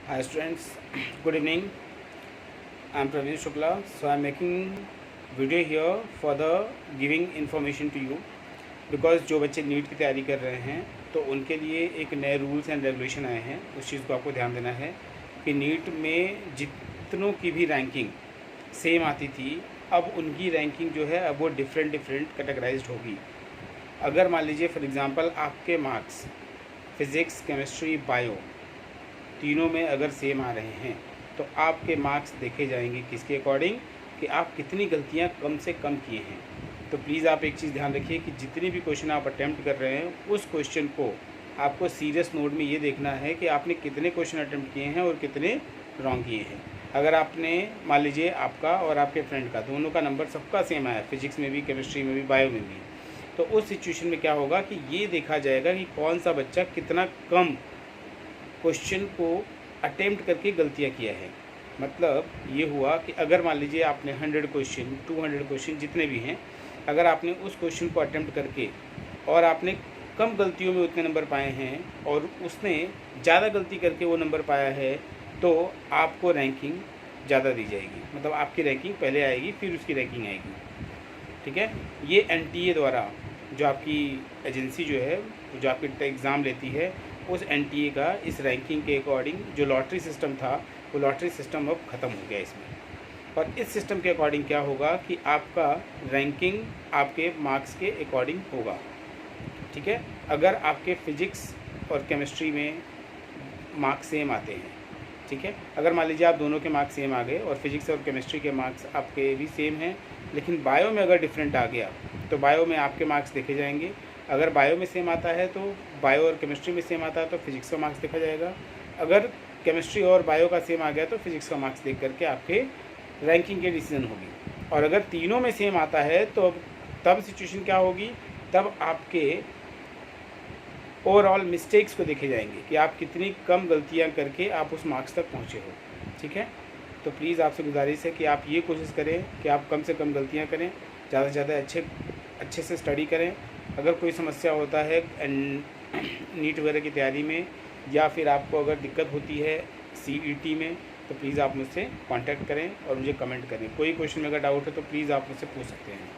Hi students, good evening. I am Praveen Shukla. So I am making video here for the giving information to you because जो बच्चे NEET की तैयारी कर रहे हैं तो उनके लिए एक नए रूल्स एंड रेगुलेशन आए हैं। उस चीज़ को आपको ध्यान देना है कि नीट में जितनों की भी रैंकिंग सेम आती थी, अब उनकी रैंकिंग जो है अब वो डिफरेंट कैटेगराइज्ड होगी। अगर मान लीजिए फॉर एग्ज़ाम्पल आपके मार्क्स फिज़िक्स, केमिस्ट्री, बायो तीनों में अगर सेम आ रहे हैं तो आपके मार्क्स देखे जाएंगे किसके अकॉर्डिंग कि आप कितनी गलतियां कम से कम किए हैं। तो प्लीज़ आप एक चीज़ ध्यान रखिए कि जितनी भी क्वेश्चन आप अटैम्प्ट कर रहे हैं उस क्वेश्चन को आपको सीरियस नोट में ये देखना है कि आपने कितने क्वेश्चन अटैम्प्ट किए हैं और कितने रॉन्ग किए हैं। अगर आपने मान लीजिए आपका और आपके फ्रेंड का दोनों का नंबर सबका सेम आया, फिजिक्स में भी, केमिस्ट्री में भी, बायो में भी, तो उस सिचुएशन में क्या होगा कि ये देखा जाएगा कि कौन सा बच्चा कितना कम क्वेश्चन को अटेम्प्ट करके गलतियाँ किया है। मतलब ये हुआ कि अगर मान लीजिए आपने 100 क्वेश्चन, 200 क्वेश्चन जितने भी हैं, अगर आपने उस क्वेश्चन को अटेम्प्ट करके और आपने कम गलतियों में उतने नंबर पाए हैं और उसने ज़्यादा गलती करके वो नंबर पाया है तो आपको रैंकिंग ज़्यादा दी जाएगी। मतलब आपकी रैंकिंग पहले आएगी फिर उसकी रैंकिंग आएगी। ठीक है, ये NTA द्वारा जो आपकी एजेंसी जो है, जो आपकी एग्ज़ाम लेती है, उस NTA का इस रैंकिंग के अकॉर्डिंग जो लॉटरी सिस्टम था वो लॉटरी सिस्टम अब ख़त्म हो गया इसमें। और इस सिस्टम के अकॉर्डिंग क्या होगा कि आपका रैंकिंग आपके मार्क्स के अकॉर्डिंग होगा। ठीक है, अगर आपके फ़िज़िक्स और केमिस्ट्री में मार्क्स सेम आते हैं, ठीक है, अगर मान लीजिए आप दोनों के मार्क्स सेम आ गए और फिजिक्स और केमिस्ट्री के मार्क्स आपके भी सेम हैं, लेकिन बायो में अगर डिफरेंट आ गया तो बायो में आपके मार्क्स देखे जाएंगे। अगर बायो में सेम आता है तो बायो और केमिस्ट्री में सेम आता है तो फिजिक्स का मार्क्स देखा जाएगा। अगर केमिस्ट्री और बायो का सेम आ गया तो फिजिक्स का मार्क्स देख करके आपके रैंकिंग की डिसीजन होगी। और अगर तीनों में सेम आता है तो तब सिचुएशन क्या होगी, तब आपके ओवरऑल मिस्टेक्स को देखे जाएंगे कि आप कितनी कम गलतियां करके आप उस मार्क्स तक पहुंचे हो। ठीक है, तो प्लीज़ आपसे गुजारिश है कि आप ये कोशिश करें कि आप कम से कम गलतियां करें, ज़्यादा से ज़्यादा अच्छे से स्टडी करें। अगर कोई समस्या होता है नीट वगैरह की तैयारी में या फिर आपको अगर दिक्कत होती है CET में तो प्लीज़ आप मुझसे कांटेक्ट करें और मुझे कमेंट करें। कोई क्वेश्चन में अगर डाउट है तो प्लीज़ आप मुझसे पूछ सकते हैं।